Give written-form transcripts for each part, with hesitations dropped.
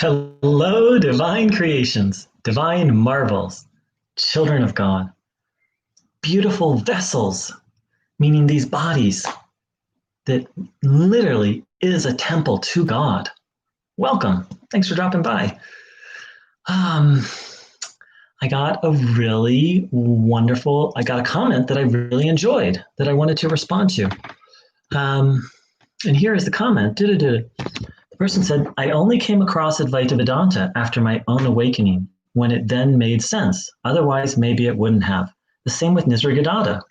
Hello, divine creations, divine marvels, children of God, beautiful vessels, meaning these bodies that literally is a temple to God. Welcome. Thanks for dropping by. Um, I got a comment that I really enjoyed that I wanted to respond to. And here is the comment. The person said, I only came across Advaita Vedanta after my own awakening, when it then made sense. Otherwise, maybe it wouldn't have. The same with Nisargadatta.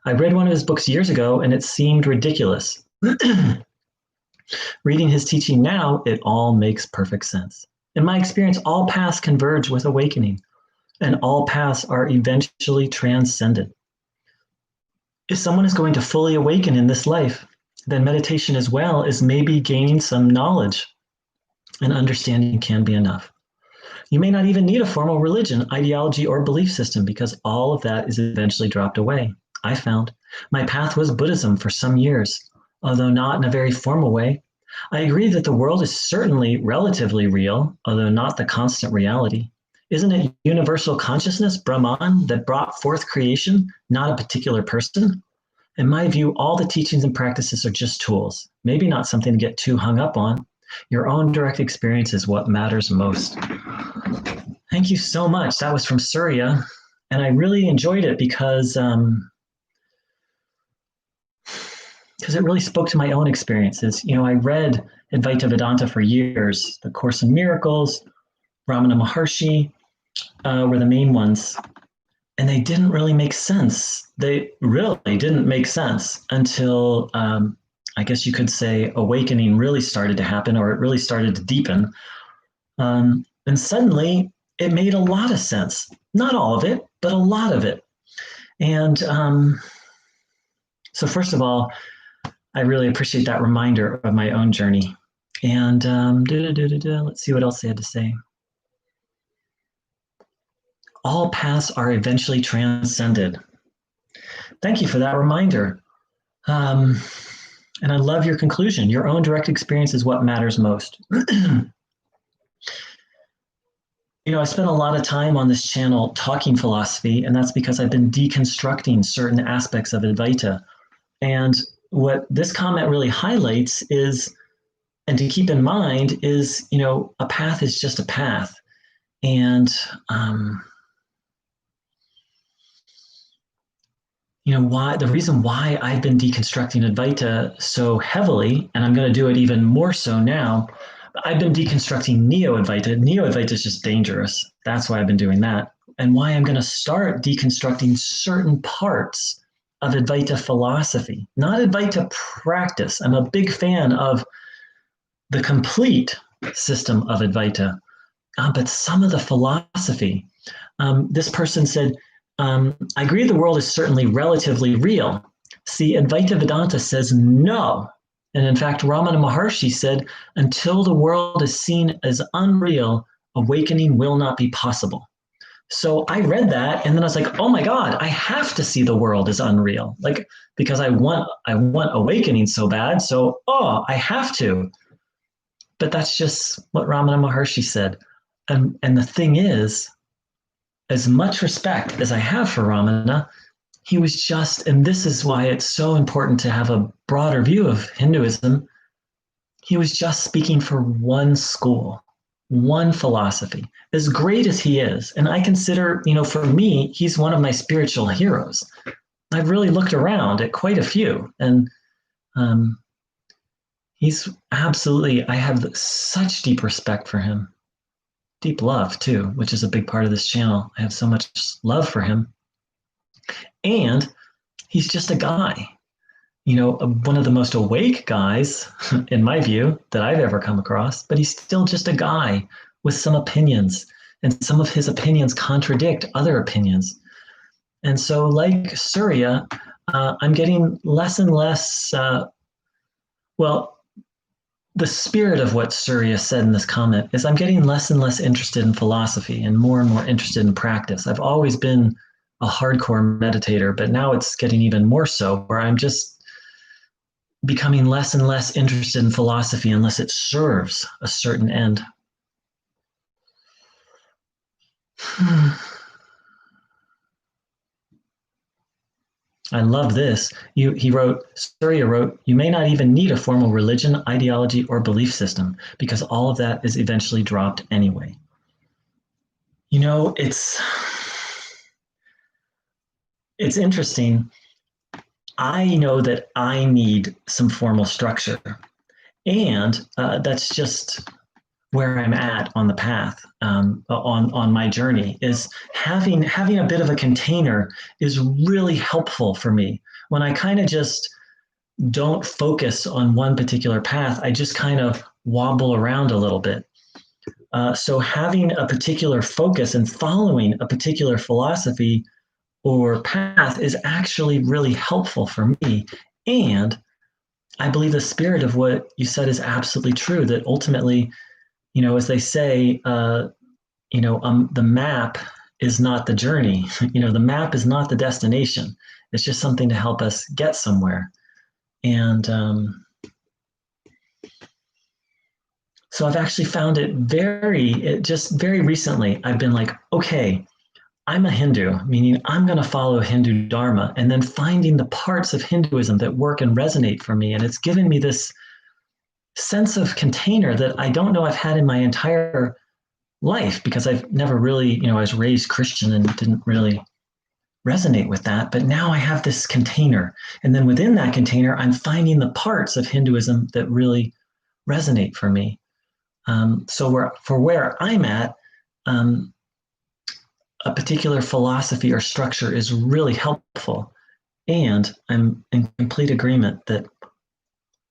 I read one of his books years ago, and it seemed ridiculous. Reading his teaching now, it all makes perfect sense. In my experience, all paths converge with awakening, and all paths are eventually transcended. If someone is going to fully awaken in this life, then meditation as well as maybe gaining some knowledge and understanding can be enough. You may not even need a formal religion, ideology, or belief system because all of that is eventually dropped away. I found my path was Buddhism for some years, although not in a very formal way. I agree that the world is certainly relatively real, although not the constant reality. Isn't it universal consciousness, Brahman, that brought forth creation, not a particular person? In my view, all the teachings and practices are just tools, maybe not something to get too hung up on. Your own direct experience is what matters most. Thank you so much. That was from Surya, and I really enjoyed it because it really spoke to my own experiences. You know, I read Advaita Vedanta for years. The Course in Miracles, Ramana Maharshi were the main ones. And they didn't really make sense. They really didn't make sense until, I guess you could say, awakening really started to happen, or it really started to deepen. And suddenly it made a lot of sense. Not all of it, but a lot of it. And so first of all, I really appreciate that reminder of my own journey. And let's see what else they had to say. All paths are eventually transcended. Thank you for that reminder. And I love your conclusion. Your own direct experience is what matters most. You know, I spent a lot of time on this channel talking philosophy, and that's because I've been deconstructing certain aspects of Advaita. And what this comment really highlights is, and to keep in mind, is, you know, a path is just a path. And, you know, why the reason why I've been deconstructing Advaita so heavily, and I'm going to do it even more so now, I've been deconstructing Neo-Advaita. Neo-Advaita is just dangerous. That's why I've been doing that. And why I'm going to start deconstructing certain parts of Advaita philosophy, not Advaita practice. I'm a big fan of the complete system of Advaita, but some of the philosophy. This person said, I agree the world is certainly relatively real. See, Advaita Vedanta says no. And in fact, Ramana Maharshi said, until the world is seen as unreal, awakening will not be possible. So I read that, and then I was like, oh my God, I have to see the world as unreal. Like, because I want awakening so bad. So, I have to. But that's just what Ramana Maharshi said. And the thing is, as much respect as I have for Ramana, he was just, and this is why it's so important to have a broader view of Hinduism, he was just speaking for one school, one philosophy, as great as he is. And I consider, you know, for me, he's one of my spiritual heroes. I've really looked around at quite a few, and he's absolutely, I have such deep respect for him. Deep love too, which is a big part of this channel. I have so much love for him. And he's just a guy, you know, one of the most awake guys, in my view, that I've ever come across, but he's still just a guy with some opinions, and some of his opinions contradict other opinions. And so, like Surya, I'm getting less and less, the spirit of what Surya said in this comment is I'm getting less and less interested in philosophy and more interested in practice. I've always been a hardcore meditator, but now it's getting even more so, where I'm just becoming less and less interested in philosophy unless it serves a certain end. I love this. Surya wrote, you may not even need a formal religion, ideology, or belief system because all of that is eventually dropped anyway. You know, it's interesting. I know that I need some formal structure, and that's just where I'm at on the path, on my journey. Is having a bit of a container is really helpful for me when I kind of just don't focus on one particular path. I just kind of wobble around a little bit. So having a particular focus and following a particular philosophy or path is actually really helpful for me. And I believe the spirit of what you said is absolutely true, that ultimately, as they say, the map is not the journey. The map is not the destination. It's just something to help us get somewhere. And so I've actually found just very recently, I've been like, okay, I'm a Hindu, meaning I'm going to follow Hindu Dharma, and then finding the parts of Hinduism that work and resonate for me. And it's given me this sense of container that I don't know I've had in my entire life, because I've never really, I was raised Christian and didn't really resonate with that. But now I have this container. And then within that container, I'm finding the parts of Hinduism that really resonate for me. So for where I'm at, a particular philosophy or structure is really helpful. And I'm in complete agreement that,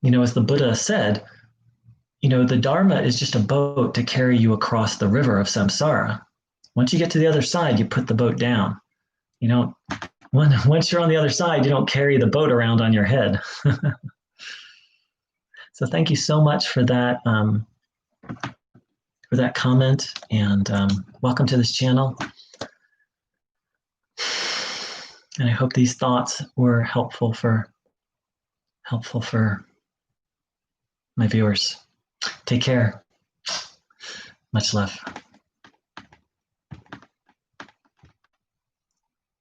as the Buddha said, the Dharma is just a boat to carry you across the river of samsara. Once you get to the other side, you put the boat down. Once you're on the other side, you don't carry the boat around on your head. So thank you so much for that comment, and welcome to this channel. And I hope these thoughts were helpful for my viewers. Take care. Much love.